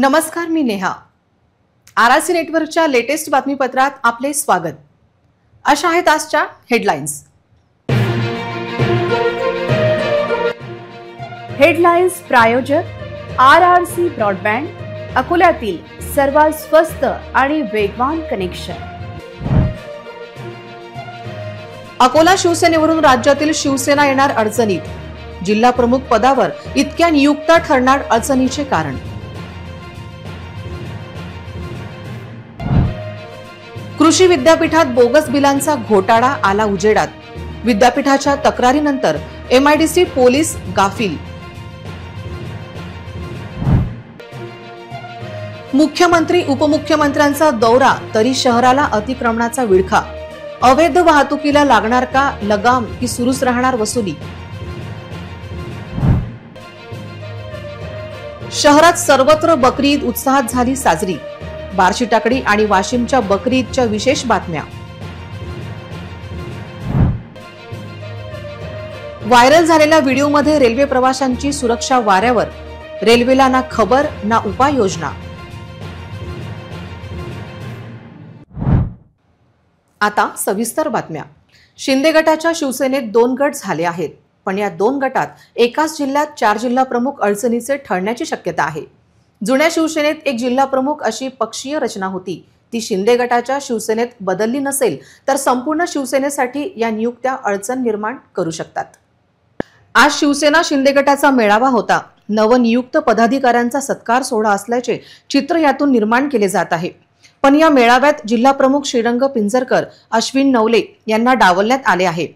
नमस्कार, मी नेहा. आरआरसी नेटवर्कच्या लेटेस्ट बातमीपत्रात आपले स्वागत. अशा आहेत आजच्या हेडलाईन्स. हेडलाईन्स प्रायोजक आरआरसी ब्रॉडबँड, अकोल्यातील सर्वात स्वस्त आणि वेगवान कनेक्शन. अकोला शिवसेनेवरून राज्यातील शिवसेना येणार अडचणीत. जिल्हा प्रमुख पदावर इतक्या नियुक्त्या ठरणार अडचणीचे कारण. कृषी विद्यापीठात बोगस बिलांचा घोटाळा आला उजेडात. विद्यापीठाच्या तक्रारीनंतर एमआयडीसी पोलीस गाफील. मुख्यमंत्री उपमुख्यमंत्र्यांचा दौरा तरी शहराला अतिक्रमणाचा विळखा. अवैध वाहतुकीला लागणार का लगाम की सुरूच राहणार वसुली. शहरात सर्वत्र बकरी ईद उत्साहात झाली साजरी. बार्शी टाकडी आणि वाशिमच्या बकरी ईदच्या विशेष बातम्या. व्हायरल झालेल्या व्हिडिओमध्ये रेल्वे प्रवाशांची सुरक्षा वाऱ्यावर. रेल्वेला ना खबर ना उपाययोजना. आता सविस्तर बातम्या. शिंदे गटाच्या शिवसेनेत 2 गट झाले आहेत, पण या 2 गटात एकाच जिल्ह्यात 4 जिल्हा प्रमुख अडचणीचे ठरण्याची शक्यता आहे. जुन्या शिवसेनेत एक जिल्हा प्रमुख अशी पक्षीय रचना होती. ती शिंदे गटाच्या शिवसेनेत बदलली नसेल तर संपूर्ण शिवसेनेसाठी या नियुक्त्या अडचण निर्माण करू शकतात. आज शिवसेना शिंदे गटाचा मेळावा होता. नवनियुक्त पदाधिकाऱ्यांचा सत्कार सोहळा असल्याचे चित्र यातून निर्माण केले जात आहे. पण या मेळाव्यात जिल्हा प्रमुख श्रीरंग पिंजरकर, अश्विन नवले यांना डावलण्यात आले आहे.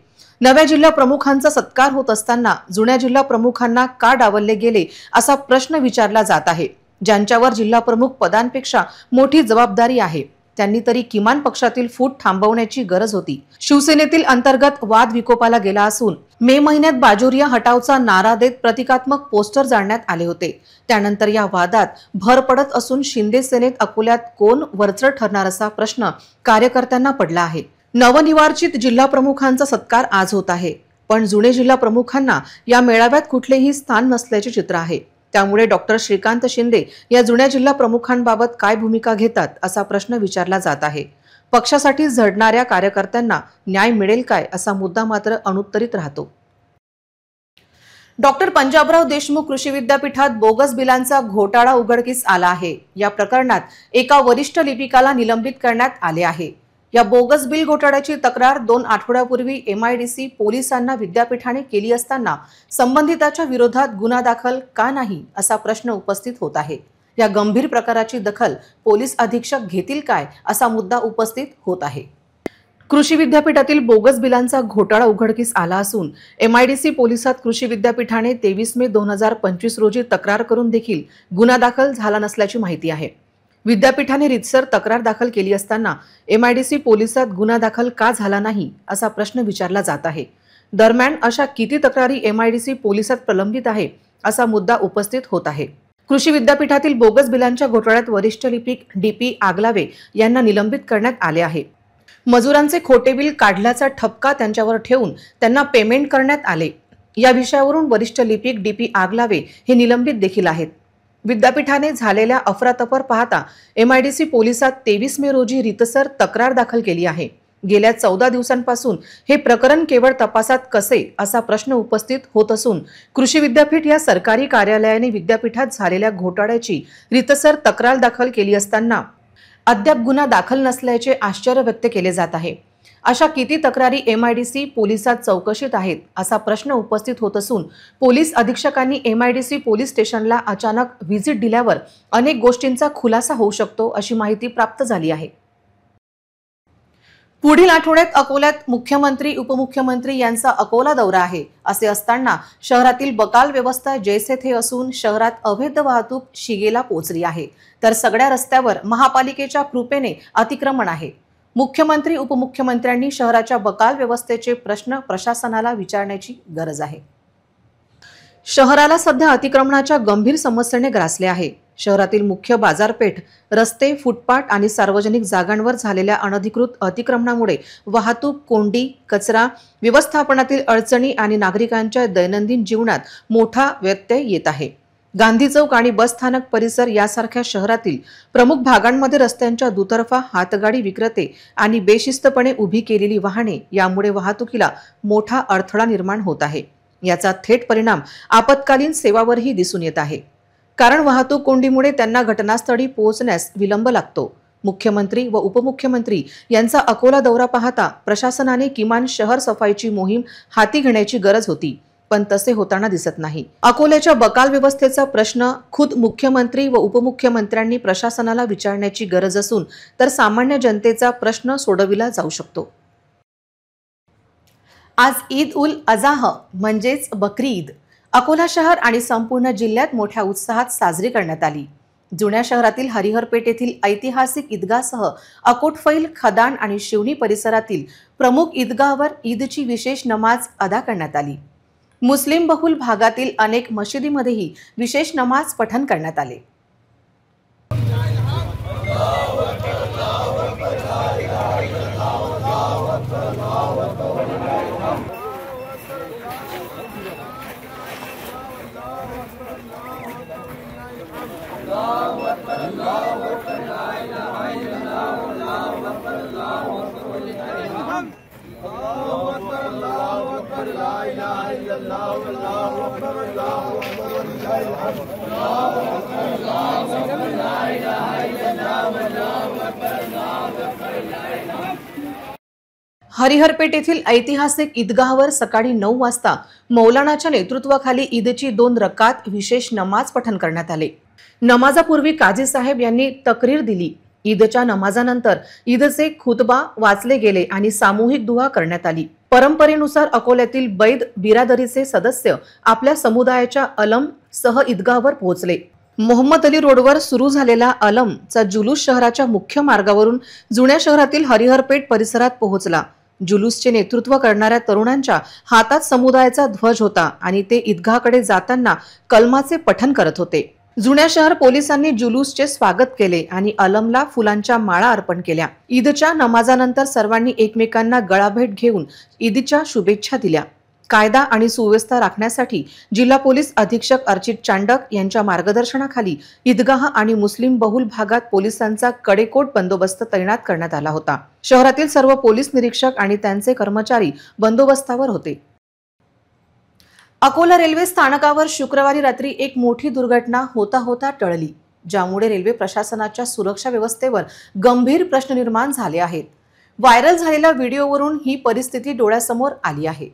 नव्या जिल्हा प्रमुखांचा सत्कार होत असताना जुन्या जिल्हा प्रमुखांना का डावलले गेले असा प्रश्न विचारला जात आहे. ज्यांच्यावर जिल्हा प्रमुख पदांपेक्षा मोठी जबाबदारी आहे त्यांनी तरी किमान पक्षातील फूट थांबवण्याची गरज होती. शिवसेनेतील अंतर्गत वाद विकोपाला गेला असून मे महिन्यात बाजोरिया हटावचा नारा देत प्रतिकात्मक पोस्टर जाळण्यात आले होते. त्यानंतर या वादात भर पडत असून शिंदे सेनेत अकोल्यात कोण वरचढ ठरणार असा प्रश्न कार्यकर्त्यांना पडला आहे. नवनिर्वाचित जिल्हा प्रमुखांचा सत्कार आज होत आहे, पण जुने जिल्हा प्रमुखांना या मेळाव्यात कुठलेही स्थान नसल्याचे चित्र आहे. त्यामुळे डॉक्टर श्रीकांत शिंदे या जुन्या जिल्हा प्रमुखांबाबत काय भूमिका घेतात असा प्रश्न विचारला जात आहे. पक्षासाठी झडणाऱ्या कार्यकर्त्यांना न्याय मिळेल काय असा मुद्दा मात्र अनुत्तरित राहतो. डॉक्टर पंजाबराव देशमुख कृषी विद्यापीठात बोगस बिलांचा घोटाळा उघडकीस आला आहे. या प्रकरणात एका वरिष्ठ लिपिकाला निलंबित करण्यात आले आहे. या बोगस बिल घोटाळ्याची तक्रार 2 आठवड्यापूर्वी एमआयडीसी पोलिसांना विद्यापीठाने केली असताना संबंधिताच्या विरोधात गुन्हा दाखल का नाही असा प्रश्न उपस्थित होत आहे. या गंभीर प्रकाराची दखल पोलीस अधीक्षक घेतील काय असा मुद्दा उपस्थित होत आहे. कृषी विद्यापीठातील बोगस बिलांचा घोटाळा उघडकीस आला असून एमआयडीसी पोलिसात कृषी विद्यापीठाने 23 मे 2025 रोजी तक्रार करून देखील गुन्हा दाखल झाला नसल्याची माहिती आहे. विद्यापीठाने रितसर तक्रार दाखल केली असताना एमआयडीसी पोलिसात गुन्हा दाखल का झाला नाही असा प्रश्न विचारला जात आहे. दरम्यान अशा किती तक्रारी एमआयडीसी पोलिसात प्रलंबित आहे असा मुद्दा उपस्थित होत आहे. कृषी विद्यापीठातील बोगस बिलांच्या घोटाळ्यात वरिष्ठ लिपिक डीपी आगलावे यांना निलंबित करण्यात आले आहे. मजुरांचे खोटे बिल काढल्याचा ठपका त्यांच्यावर ठेवून त्यांना पेमेंट करण्यात आले. या विषयावरून वरिष्ठ लिपिक डीपी आगलावे हे निलंबित देखील आहेत. विद्यापीठाने झालेल्या अफरातफर पाहता एमआयडीसी पोलिसात 23 मे रोजी रितसर तक्रार दाखल केली आहे. गेल्या 14 दिवसांपासून हे प्रकरण केवळ तपासात कसे असा प्रश्न उपस्थित होत असून कृषी विद्यापीठ या सरकारी कार्यालयाने विद्यापीठात झालेल्या घोटाळ्याची रितसर तक्रार दाखल केली असताना अद्याप गुन्हा दाखल नसल्याचे आश्चर्य व्यक्त केले जात आहे. अशा किती तक्रारी एमआयडीसी पोलिसात चौकशीत आहेत असा प्रश्न उपस्थित होत असून पोलीस अधीक्षकांनी एमआयडीसी पोलीस स्टेशनला अचानक व्हिजिट दिल्यावर अनेक गोष्टींचा खुलासा होऊ शकतो अशी माहिती प्राप्त झाली आहे. पुढील आठवड्यात अकोल्यात मुख्यमंत्री उपमुख्यमंत्री यांचा अकोला दौरा आहे. असे असताना शहरातील बकाल व्यवस्था जैसे थे असून शहरात अवैध वाहतूक शिगेला पोहोचली आहे, तर सगळ्या रस्त्यावर महापालिकेच्या कृपेने अतिक्रमण आहे. मुख्यमंत्री उपमुख्यमंत्र्यांनी शहराच्या बकाल व्यवस्थेचे प्रश्न प्रशासनाला विचारण्याची गरज आहे. शहराला सध्या अतिक्रमणाच्या गंभीर समस्येने ग्रासले आहे. शहरातील मुख्य बाजारपेठ, रस्ते, फुटपाथ आणि सार्वजनिक जागांवर झालेल्या अनधिकृत अतिक्रमणामुळे वाहतूक कोंडी, कचरा व्यवस्थापनातील अडचणी आणि नागरिकांच्या दैनंदिन जीवनात मोठा व्यत्यय येत आहे. गांधी चौक आणि बस स्थानक परिसर यासारख्या शहरातील प्रमुख भागांमध्ये रस्त्यांच्या दुतर्फा हातगाडी विक्रेते आणि बेशिस्तपणे उभी केलेली वाहने यामुळे वाहतुकीला मोठा अडथळा निर्माण होत आहे। याचा थेट परिणाम आपत्कालीन सेवावरही दिसून येत आहे, कारण वाहतूक कोंडीमुळे त्यांना घटनास्थळी पोहोचण्यास विलंब लागतो। मुख्यमंत्री व उपमुख्यमंत्री यांचा अकोला दौरा पाहता प्रशासनाने किमान शहर सफाईची मोहीम हाती घेण्याची गरज होती, पण तसे होताना दिसत नाही। अकोल्याच्या बकाल व्यवस्थेचा प्रश्न खुद मुख्यमंत्री व उपमुख्यमंत्र्यांनी प्रशासनाला विचारण्याची गरज असून तर सामान्य जनतेचा प्रश्न सोडविला जाऊ शकतो। आज ईद उल अजाह म्हणजेच बकरी ईद अकोला शहर आणि संपूर्ण जिल्ह्यात मोठ्या उत्साहात साजरी करण्यात आली। जुन्या शहरातील हरिहरपेठ येथील ऐतिहासिक ईदगाहसह अकोटफैल, खदान आणि शिवनी परिसरातील प्रमुख ईदगाहवर ईदची विशेष नमाज अदा करण्यात आली। मुस्लिम बहुल भागातील अनेक मशिदीमध्येही विशेष नमाज पठण करण्यात आले। हरिहरपेठ येथील ऐतिहासिक ईदगाहवर सकाळी 9 वाजता मौलानाच्या नेतृत्वाखाली ईदची 2 रकात विशेष नमाज पठण करण्यात आले। नमाजापूर्वी काझी साहेब यांनी तक्रीर दिली। ईदच्या नमाजानंतर ईदचे खुतबा वाचले गेले आणि सामूहिक दुआ करण्यात आली। परंपरेनुसार अकोल्यातील बैद बिरादरीचे सदस्य आपल्या समुदायाच्या अलम सह ईदगाहवर पोहोचले। मोहम्मद अली रोडवर सुरू झालेला अलमचा जुलूस शहराच्या मुख्य मार्गावरून जुन्या शहरातील हरिहरपेठ परिसरात पोहोचला। जुलूसचे नेतृत्व करणाऱ्या तरुणांच्या हातात समुदायाचा ध्वज होता आणि ते ईदगाहकडे जाताना कलमाचे पठण करत होते। जुन्या शहर पोलिसांनी जुलूसचे स्वागत केले आणि अलमला फुलांच्या माळा अर्पण केल्या। ईदच्या नमाजानंतर सर्वांनी एकमेकांना गळाभेट घेऊन ईदच्या शुभेच्छा दिल्या। कायदा आणि सुव्यवस्था राखण्यासाठी जिल्हा पोलीस अधीक्षक अर्चित चांडक यांच्या मार्गदर्शनाखाली ईदगाह आणि मुस्लिम बहुल भागात पोलिसांचा कडेकोट बंदोबस्त तैनात करण्यात आला होता। शहरातील सर्व पोलीस निरीक्षक आणि त्यांचे कर्मचारी बंदोबस्तावर होते। अकोला रेल्वे स्थानकावर शुक्रवारी रात्री एक मोठी दुर्घटना होता टळली, ज्यामुळे रेल्वे प्रशासनाच्या सुरक्षा व्यवस्थेवर गंभीर प्रश्न निर्माण झाले आहेत। व्हायरल झालेल्या व्हिडिओवरून ही परिस्थिती डोळ्यासमोर आली आहे।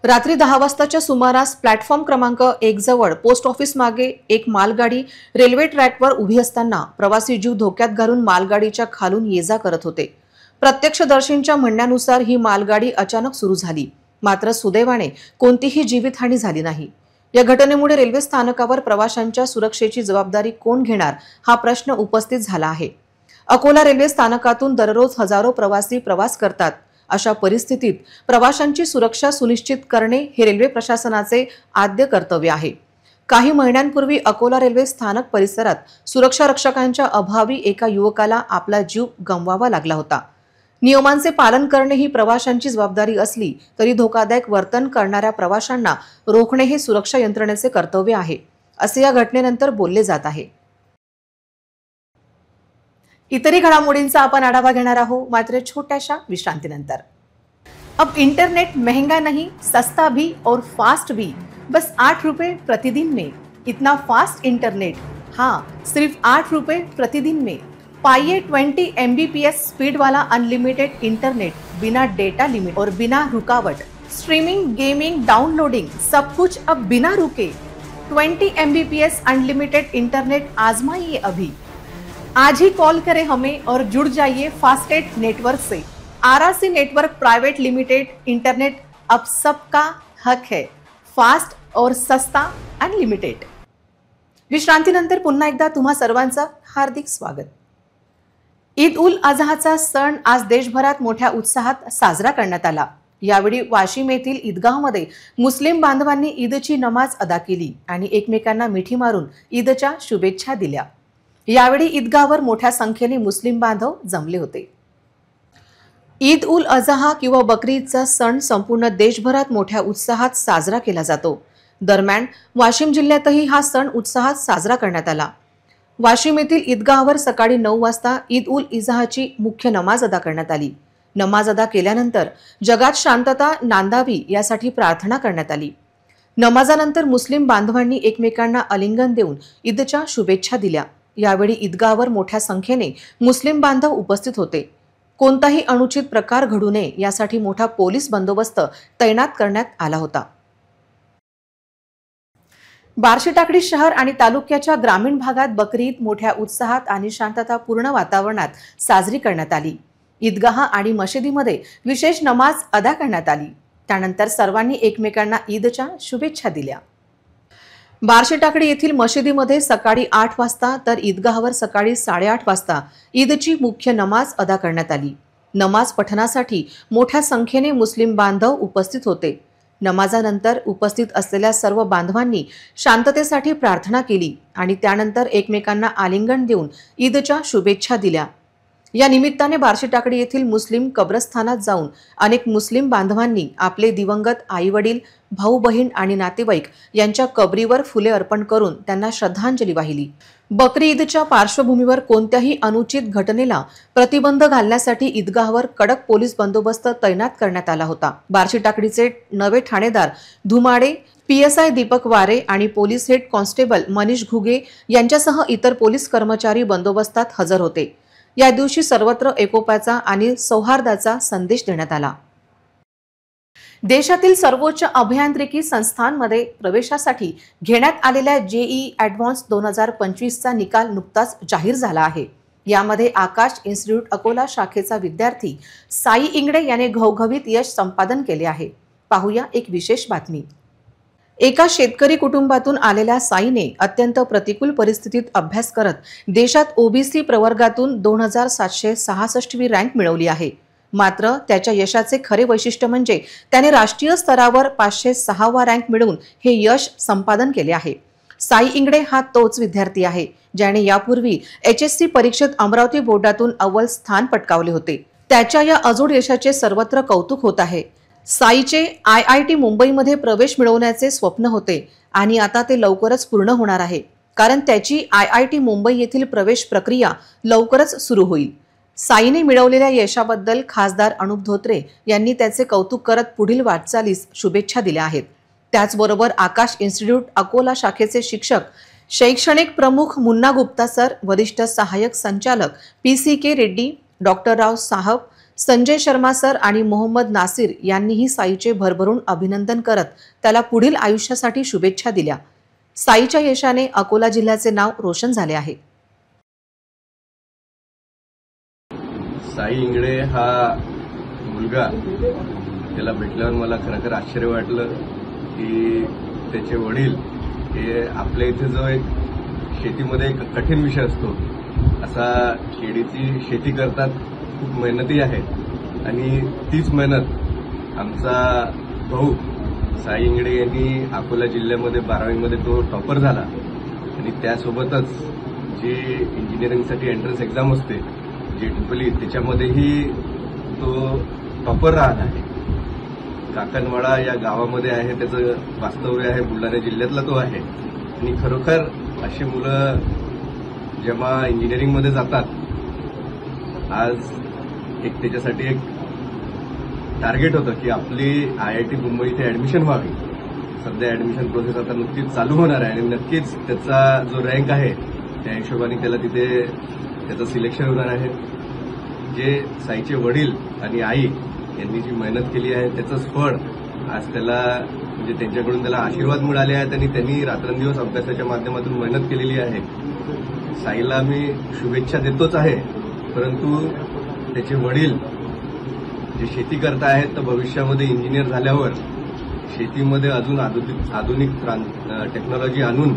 रात्री 10 वाजताच्या सुमारास प्लॅटफॉर्म क्रमांक 1 जवळ पोस्ट ऑफिस मागे एक मालगाडी रेल्वे ट्रॅकवर उभी असताना प्रवासी जीव धोक्यात घालून मालगाडीच्या खालून ये-जा करत होते। प्रत्यक्षदर्शींच्या म्हणण्यानुसार ही मालगाडी अचानक सुरू झाली, मात्र सुदैवाने कोणतीही जीवितहानी झाली नाही। या घटनेमुळे रेल्वे स्थानकावर प्रवाशांच्या सुरक्षेची जबाबदारी कोण घेणार हा प्रश्न उपस्थित झाला आहे। अकोला रेल्वे स्थानकातून दररोज हजारो प्रवासी प्रवास करतात। अशा परिस्थितीत प्रवाशांची सुरक्षा सुनिश्चित करणे हे रेल्वे प्रशासनाचे आद्य कर्तव्य आहे। काही महिन्यांपूर्वी अकोला रेल्वे स्थानक परिसरात सुरक्षा रक्षकांच्या अभावी एका युवकाला आपला जीव गमवावा लागला होता। नियमांचे पालन करणे ही प्रवाशांची जबाबदारी असली तरी धोकादायक वर्तन करणाऱ्या प्रवाशांना रोखणे हे सुरक्षा यंत्रणेचे कर्तव्य आहे, असे या घटनेनंतर बोलले जात आहे। इतरही घडामोडींचा आपण आढावा घेणार आहोत, मात्र छोट्याशा विश्रांतीनंतर। अब इंटरनेट महंगा नहीं, सस्ता भी और फास्ट भी, बस 8 रुपए प्रतिदिन में। इतना फास्ट इंटरनेट, हाँ, सिर्फ 8 रुपए प्रतिदिन में। पाइए 20 MBPS स्पीड वाला अनलिमिटेड इंटरनेट, बिना डेटा लिमिट और बिना रुकावट। स्ट्रीमिंग, गेमिंग, डाउनलोडिंग, सब कुछ अब बिना रुके। 20 MBPS अनलिमिटेड इंटरनेट आजमाइए अभी। आज ही कॉल करें हमें और जुड़ जाइए फास्टेट नेटवर्क से। RRC network private limited internet अब सबका हक है, फास्ट और सस्ता अनलिमिटेड। विश्रांतीनंतर पुन्हा एकदा तुम्हा सर्वांचं हार्दिक स्वागत। ईद उल अजहाचा सण आज देशभरात मोठ्या उत्साहात साजरा करण्यात आला। यावेळी वाशिम येथील ईदगाहमध्ये मुस्लिम बांधवांनी ईदची नमाज अदा केली आणि एकमेकांना मिठी मारून ईदच्या शुभेच्छा दिल्या। यावेळी ईदगाहवर मोठ्या संख्येने मुस्लिम बांधव जमले होते। ईद उल अजहा किंवा बकरी ईदचा सण संपूर्ण देशभरात मोठ्या उत्साहात साजरा केला जातो. दरम्यान वाशिम जिल्ह्यातही हा सण उत्साहात साजरा करण्यात आला. वाशिम येथील ईदगाहवर सकाळी 9 वाजता ईद उल अजहाची मुख्य नमाज अदा करण्यात आली. नमाज अदा केल्यानंतर जगात शांतता नांदावी यासाठी प्रार्थना करण्यात आली. नमाजानंतर मुस्लिम बांधवांनी एकमेकांना आलिंगन देऊन ईदच्या शुभेच्छा दिल्या. यावेळी ईदगाहवर मोठ्या संख्येने मुस्लिम बांधव उपस्थित होते. कोणताही अनुचित प्रकार घडू नये यासाठी मोठा पोलीस बंदोबस्त तैनात करण्यात आला होता. बार्शीटाकळी शहर आणि तालुक्याच्या ग्रामीण भागात बकरी ईद मोठ्या उत्साहात आणि शांततापूर्ण वातावरणात साजरी करण्यात आली. ईदगाह आणि मशिदीमध्ये विशेष नमाज अदा करण्यात आली. त्यानंतर सर्वांनी एकमेकांना ईदच्या शुभेच्छा दिल्या. बार्शीटाकळी येथील मशिदीमध्ये सकाळी 8 वाजता तर ईदगाहवर सकाळी 8:30 वाजता ईदची मुख्य नमाज अदा करण्यात आली. नमाज पठणासाठी मोठ्या संख्येने मुस्लिम बांधव उपस्थित होते. नमाजानंतर उपस्थित असलेल्या सर्व बांधवांनी शांततेसाठी प्रार्थना केली आणि त्यानंतर एकमेकांना आलिंगन देऊन ईदच्या शुभेच्छा दिल्या. या निमित्ताने बार्शीटाकळी येथील मुस्लिम कब्रस्थानात जाऊन अनेक मुस्लिम बांधवांनी आपले दिवंगत आई-वडील, भाऊ-बहीण आणि नातेवाईक यांच्या कबरीवर फुले अर्पण करून त्यांना श्रद्धांजली वाहिली. बकरी ईदच्या पार्श्वभूमीवर कोणत्याही अनुचित घटनेला प्रतिबंध घालण्यासाठी ईदगाहवर कडक पोलीस बंदोबस्त तैनात करण्यात आला होता. बार्शीटाकळीचे नवे ठाणेदार धुमाडे, PSI दीपक वारे आणि police head constable Manish Ghuge यांच्यासह इतर पोलीस कर्मचारी बंदोबस्तात हजर होते. या दिवशी सर्वत्र एकोप्याचा आणि सौहार्दाचा संदेश देण्यात आला. देशातील सर्वोच्च अभियांत्रिकी संस्थांमध्ये प्रवेशासाठी घेण्यात आलेल्या JEE ॲडव्हान्स 2025चा निकाल नुकताच जाहीर झाला आहे. यामध्ये आकाश इन्स्टिट्यूट अकोला शाखेचा विद्यार्थी साई इंगडे याने घवघवीत यश संपादन केले आहे. पाहूया एक विशेष बातमी. एका शेतकरी कुटुंबातून आलेल्या साईने अत्यंत प्रतिकूल परिस्थितीत अभ्यास करत देशात OBC प्रवर्गातून 2766वी रँक मिळवली आहे. मात्र त्याच्या यशाचे खरे वैशिष्ट्य म्हणजे त्याने राष्ट्रीय स्तरावर 506वा रँक मिळवून हे यश संपादन केले आहे. साई इंगडे हा तोच विद्यार्थी आहे ज्याने यापूर्वी HSC परीक्षेत अमरावती बोर्डातून अव्वल स्थान पटकावले होते. त्याच्या या अजोड यशाचे सर्वत्र कौतुक होत आहे. साईचे IIT मुंबईमध्ये प्रवेश मिळवण्याचे स्वप्न होते आणि आता ते लवकरच पूर्ण होणार आहे, कारण त्याची IIT मुंबई येथील प्रवेश प्रक्रिया लवकरच सुरू होईल. साईने मिळवलेल्या यशाबद्दल खासदार अनुप धोत्रे यांनी त्याचे कौतुक करत पुढील वाटचालीस शुभेच्छा दिल्या आहेत. त्याचबरोबर आकाश इन्स्टिट्यूट अकोला शाखेचे शिक्षक, शैक्षणिक प्रमुख मुन्ना गुप्ता सर, वरिष्ठ सहाय्यक संचालक PCK रेड्डी, डॉक्टर राव साहब, संजय शर्मा सर आणि मोहम्मद नासिर यांनीही साईचे भरभरून अभिनंदन करत त्याला पुढील आयुष्यासाठी शुभेच्छा दिल्या. साईच्या यशाने अकोला जिल्ह्याचे नाव रोशन झाले आहे. साई इंगडे हा मुलगा, त्याला भेटल्यावर मला खरं आश्चर्य वाटलं की त्याचे वडील हे आपल्या इथे जो एक शेतीमध्ये एक कठीण विषय असतो असा केळीची शेती करतात, खूप मेहनती आहेत आणि तीच मेहनत आमचा भाऊ साई इंगडे यांनी अकोला जिल्ह्यामध्ये 12वीमध्ये तो टॉपर झाला आणि त्यासोबतच जी इंजिनिअरिंगसाठी एंट्रन्स एक्झाम असते JEE त्याच्यामध्येही तो टॉपर राहत आहे. काकणवाडा या गावामध्ये आहे, त्याचं वास्तव्य आहे, बुलढाणा जिल्ह्यातला तो आहे. आणि खरोखर अशी मुलं जेव्हा इंजिनिअरिंगमध्ये जातात, आज एक त्याच्यासाठी एक टार्गेट होतं की आपली IIT मुंबई इथे ऍडमिशन व्हावी. सध्या ऍडमिशन प्रोसेस आता नुकतीच चालू होणार आहे आणि नक्कीच त्याचा जो रँक आहे त्या हिशोबाने त्याला तिथे त्याचं सिलेक्शन होणार आहे. जे साईचे वडील आणि आई यांनी जी मेहनत केली आहे त्याचंच फळ आज त्याला म्हणजे त्यांच्याकडून त्याला आशीर्वाद मिळाले आहेत आणि त्यांनी रात्रंदिवस अभ्यासाच्या माध्यमातून मेहनत केलेली आहे. साईला मी शुभेच्छा देतोच आहे, परंतु त्याचे वडील जे शेती करत आहेत तर भविष्यामध्ये इंजिनियर झाल्यावर शेतीमध्ये अजून आधुनिक टेक्नॉलॉजी आणून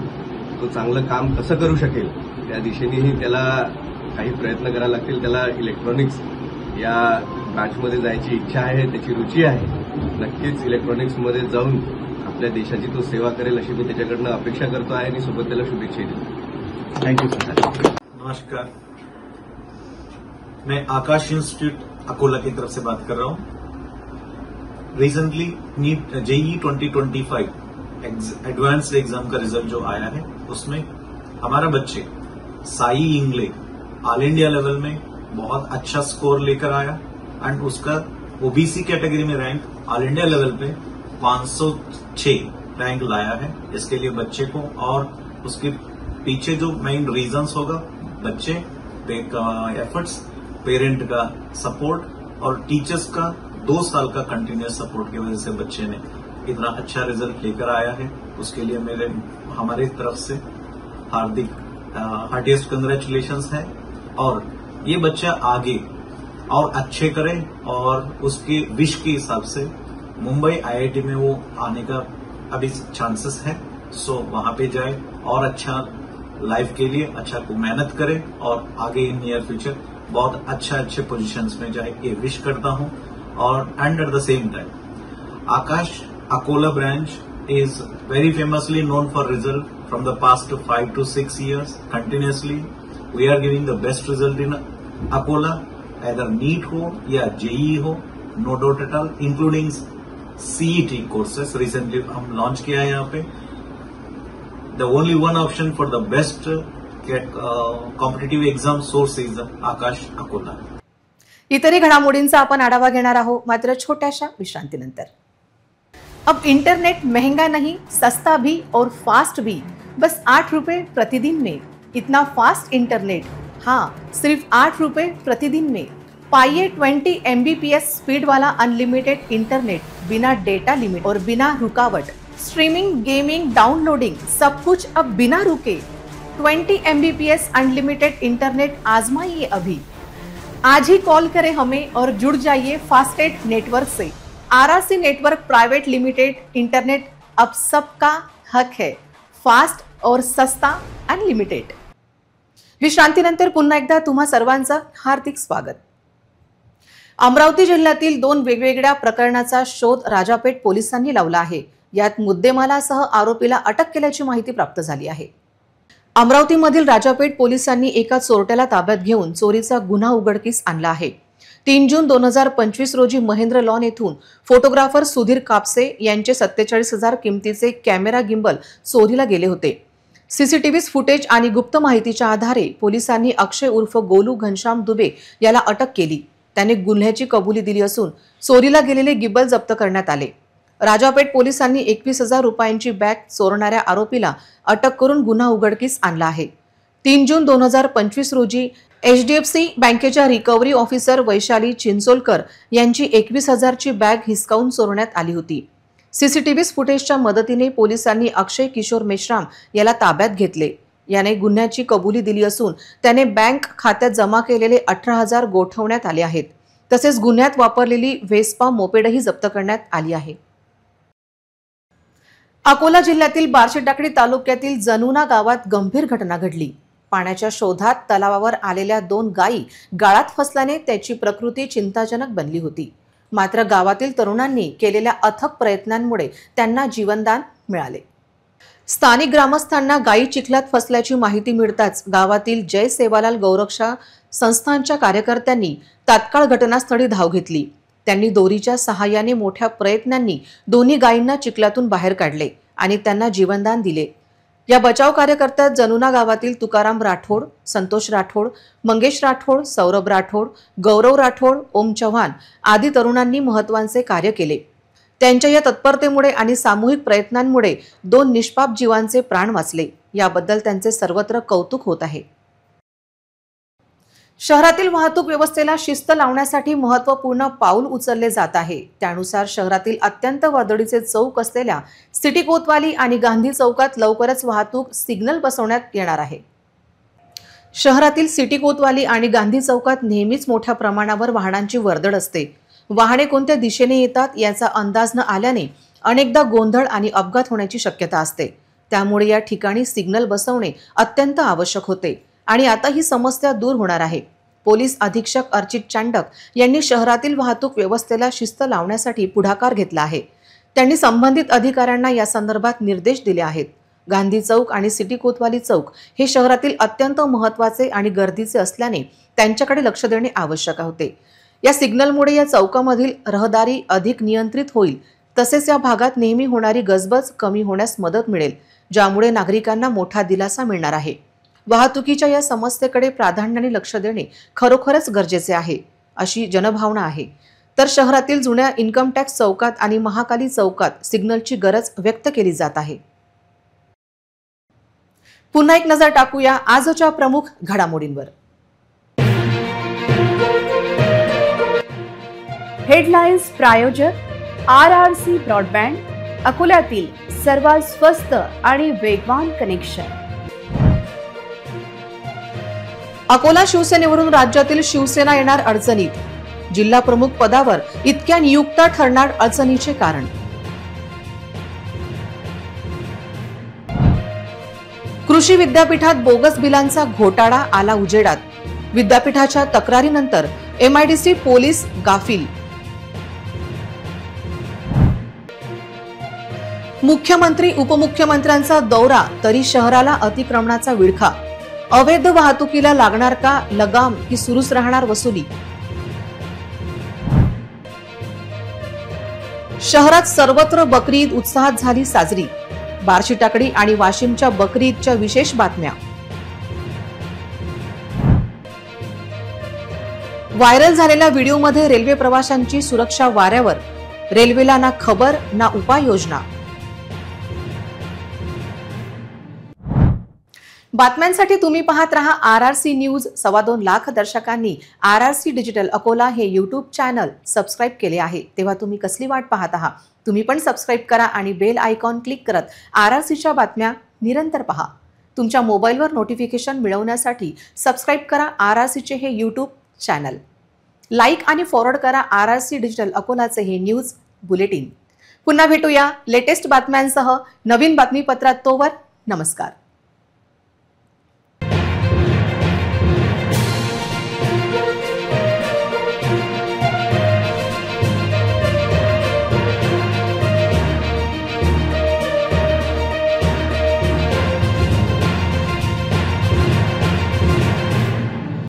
तो चांगलं काम कसं करू शकेल त्या दिशेनेही त्याला काही प्रयत्न करायला लागतील. त्याला इलेक्ट्रॉनिक्स या ब्रांचमध्ये जायची इच्छा आहे, त्याची रुची आहे. नक्कीच इलेक्ट्रॉनिक्समध्ये जाऊन आपल्या देशाची तो सेवा करेल अशी मी त्याच्याकडनं अपेक्षा करतो आहे आणि सोबत त्याला शुभेच्छा देतो. Thank you sir. नमस्कार, मैं आकाश इंस्टीट्यूट अकोला की तरफ से बात कर रहा हूं। रिसेंटली नीट जेईई 2025 एडवांस्ड एग्जाम का रिजल्ट जो आया है उसमें हमारा बच्चे Sai Ingle all India level में बहुत अच्छा स्कोर लेकर आया एंड उसका ओबीसी कैटेगरी में रैंक ऑल इंडिया लेवल पे 506 रैंक लाया है। इसके लिए बच्चे को और उसके पीछे जो मेन रीजंस होगा बच्चे का एफर्ट्स, पेरेंट का सपोर्ट और टीचर्स का 2 साल का कंटिन्यूस सपोर्ट की वजह से बच्चे ने इतना अच्छा रिजल्ट लेकर आया है। उसके लिए हमारी तरफ से हार्टिएस्ट कंग्रेचुलेशंस है और ये बच्चा आगे और अच्छे करे और उसके विश के हिसाब से मुंबई आईआईटी में वो आने का अभी चांसेस है। सो वहां पे जाए और अच्छा लाइफ के लिए अच्छा मेहनत करे और आगे इन नियर फ्यूचर बहुत अच्छे पोजीशंस में जाए, ये विश करता हूं। और end at the same time Akash Akola branch is very famously known for result from the past 5 to 6 years continuously. We are giving the best result in Akola, either NEET हो या JEE हो, no doubt at all, including CET courses. Recently Hum launch KIA है यहाँ पे. The only one option for the best competitive exam source is आकाश अकोला. इतरही घडामोडींचा आपण आढावा घेणार आहोत मात्र छोट्याशा विश्रांतीनंतर। अब इंटरनेट महंगा नहीं, सस्ता भी और फास्ट भी, बस 8 रुपए प्रतिदिन में। इतना फास्ट इंटरनेट, हाँ सिर्फ 8 रुपए प्रतिदिन में। पाइए 20 MBPS स्पीड वाला अनलिमिटेड इंटरनेट, बिना डेटा लिमिट और बिना रुकावट। स्ट्रीमिंग, गेमिंग, डाउनलोडिंग सब कुछ अब बिना रुके। 20 MBPS अनलिमिटेड इंटरनेट आजमाइए अभी। आज ही कॉल करें हमें और जुड़ जाइए फास्टेस्ट नेटवर्क से। RRC network private limited internet अब सबका हक है, फास्ट और सस्ता अनलिमिटेड। विश्रांतीनंतर पुन्हा एकदा तुम्हा सर्वांचं हार्दिक स्वागत। अमरावती जिल्ह्यातील 2 वेगवेगळ्या प्रकरणाचा शोध राजापेठ पोलिसांनी लावला आहे। यात मुद्देमालासह आरोपीला अटक केल्याची माहिती प्राप्त झाली आहे। अमरावतीमधील राजापेठ पोलिसांनी एका चोरट्याला ताब्यात घेऊन चोरीचा गुन्हा उघडकीस आणला आहे। 3 जून 2025 रोजी महेंद्र लॉन येथून फोटोग्राफर सुधीर कापसे यांचे 47,000 किमतीचे कॅमेरा गिम्बल चोरीला गेले होते। सीसीटीव्ही फुटेज आणि गुप्त माहितीच्या आधारे पोलिसांनी अक्षय उर्फ गोलू घनश्याम दुबे याला अटक केली। त्याने गुन्ह्याची कबुली दिली असून चोरीला गेलेले गिम्बल जप्त करण्यात आले। राजापेठ पोलिसांनी 21,000 रुपयांची बॅग चोरणाऱ्या आरोपीला अटक करून गुन्हा उघडकीस आणला आहे। 3 जून 2025 रोजी HDFC बँकेच्या रिकव्हरी ऑफिसर वैशाली चिंचोलकर यांची 21,000 ची बॅग हिसकावून चोरण्यात आली होती। सीसीटीव्ही फुटेजच्या मदतीने पोलिसांनी अक्षय किशोर मेश्राम याला ताब्यात घेतले। याने गुन्ह्याची कबुली दिली असून त्याने बँक खात्यात जमा केलेले 18,000 गोठवण्यात आले आहेत। तसेच गुन्ह्यात वापरलेली व्हेस्पा मोपेडही जप्त करण्यात आली आहे। अकोला जिल्ह्यातील बार्शीटाकडी तालुक्यातील जनुना गावात गंभीर घटना घडली। पाण्याच्या शोधात तलावावर आलेल्या 2 गायी गाळात फसल्याने त्याची प्रकृती चिंताजनक बनली होती। मात्र गावातील तरुणांनी केलेल्या अथक प्रयत्नांमुळे त्यांना जीवनदान मिळाले। स्थानिक ग्रामस्थांना गायी चिखलात फसल्याची माहिती मिळताच गावातील जय सेवालाल गौरक्षा संस्थांच्या कार्यकर्त्यांनी तात्काळ घटनास्थळी धाव घेतली। त्यांनी दोरीच्या सहाय्याने मोठ्या प्रयत्नांनी दोन्ही गायींना चिखलातून बाहेर काढले आणि त्यांना जीवनदान दिले। या बचाव कार्यकर्त्यात जनुना गावातील तुकाराम राठोड, संतोष राठोड, मंगेश राठोड, सौरभ राठोड, गौरव राठोड, ओम चव्हाण आदी तरुणांनी महत्त्वाचे कार्य केले। त्यांच्या या तत्परतेमुळे आणि सामूहिक प्रयत्नांमुळे 2 निष्पाप जीवांचे प्राण वाचले। याबद्दल त्यांचे सर्वत्र कौतुक होत आहे। शहरातील वाहतूक व्यवस्थेला शिस्त लावण्यासाठी महत्त्वपूर्ण पाऊल उचलले जात आहे। त्यानुसार शहरातील अत्यंत वर्दळीचे चौक असलेल्या सिटी कोतवाली आणि गांधी चौकात लवकरच वाहतूक सिग्नल बसवण्यात येणार आहे। शहरातील सिटी कोतवाली आणि गांधी चौकात नेहमीच मोठ्या प्रमाणावर वाहनांची वर्दळ असते। वाहने कोणत्या दिशेने येतात याचा अंदाज न आल्याने अनेकदा गोंधळ आणि अपघात होण्याची शक्यता असते। त्यामुळे या ठिकाणी सिग्नल बसवणे अत्यंत आवश्यक होते आणि आता ही समस्या दूर होणार आहे। पोलीस अधीक्षक अर्चित चांडक यांनी शहरातील वाहतूक व्यवस्थेला शिस्त लावण्यासाठी पुढाकार घेतला आहे। त्यांनी संबंधित अधिकाऱ्यांना या संदर्भात निर्देश दिले आहेत। गांधी चौक आणि सिटी कोतवाली चौक हे शहरातील अत्यंत महत्त्वाचे आणि गर्दीचे असल्याने त्यांच्याकडे लक्ष देणे आवश्यक होते। या सिग्नलमुळे या चौकामधील रहदारी अधिक नियंत्रित होईल, तसेच या भागात नेहमी होणारी गजबज कमी होण्यास मदत मिळेल, ज्यामुळे नागरिकांना मोठा दिलासा मिळणार आहे. वाहतुकीच्या या समस्येकडे प्राधान्याने लक्ष देणे खरोखरच गरजेचे आहे, अशी जनभावना आहे. तर शहरातील जुन्या इन्कम टॅक्स चौकात आणि महाकाली चौकात सिग्नलची गरज व्यक्त केली जात आहे. पुन्हा एक नजर टाकूया आजच्या प्रमुख घडामोडींवर. हेडलाईन्स प्रायोजक RRC ब्रॉडबँड, अकोल्यातील सर्वात स्वस्त आणि वेगवान कनेक्शन. अकोला शिवसेनेवरून राज्यातील शिवसेना येणार अडचणीत. जिल्हा प्रमुख पदावर इतक्या नियुक्त्या ठरणार अडचणीचे कारण. कृषी विद्यापीठात बोगस बिलांचा घोटाळा आला उजेडात. विद्यापीठाच्या तक्रारीनंतर MIDC पोलीस गाफील. मुख्यमंत्री उपमुख्यमंत्र्यांचा दौरा तरी शहराला अतिक्रमणाचा विळखा. अवैध वाहतुकीला लागणार का लगाम की सुरूच राहणार वसुली. शहरात सर्वत्र बकरी ईद उत्साहात झाली साजरी. बार्शी टाकळी आणि वाशिमच्या बकरी ईदच्या विशेष बातम्या. व्हायरल झालेल्या व्हिडिओमध्ये रेल्वे प्रवाशांची सुरक्षा वाऱ्यावर. रेल्वेला ना खबर ना उपाययोजना. बातम्यांसाठी तुम्ही पाहत रहा RRC न्यूज. 2.25 लाख दर्शकांनी RRC डिजिटल अकोला हे यूट्यूब चॅनल सबस्क्राईब केले आहे, तेव्हा तुम्ही कसली वाट पाहत आहात? तुम्ही पण सबस्क्राईब करा आणि बेल आयकॉन क्लिक करत RRCच्या बातम्या निरंतर पहा. तुमच्या मोबाईलवर नोटिफिकेशन मिळवण्यासाठी सबस्क्राईब करा RRCचे हे यूट्यूब चॅनल. लाईक आणि फॉरवर्ड करा RRC डिजिटल अकोलाचे हे न्यूज बुलेटिन. पुन्हा भेटूया लेटेस्ट बातम्यांसह नवीन बातमीपत्रात. तोवर नमस्कार.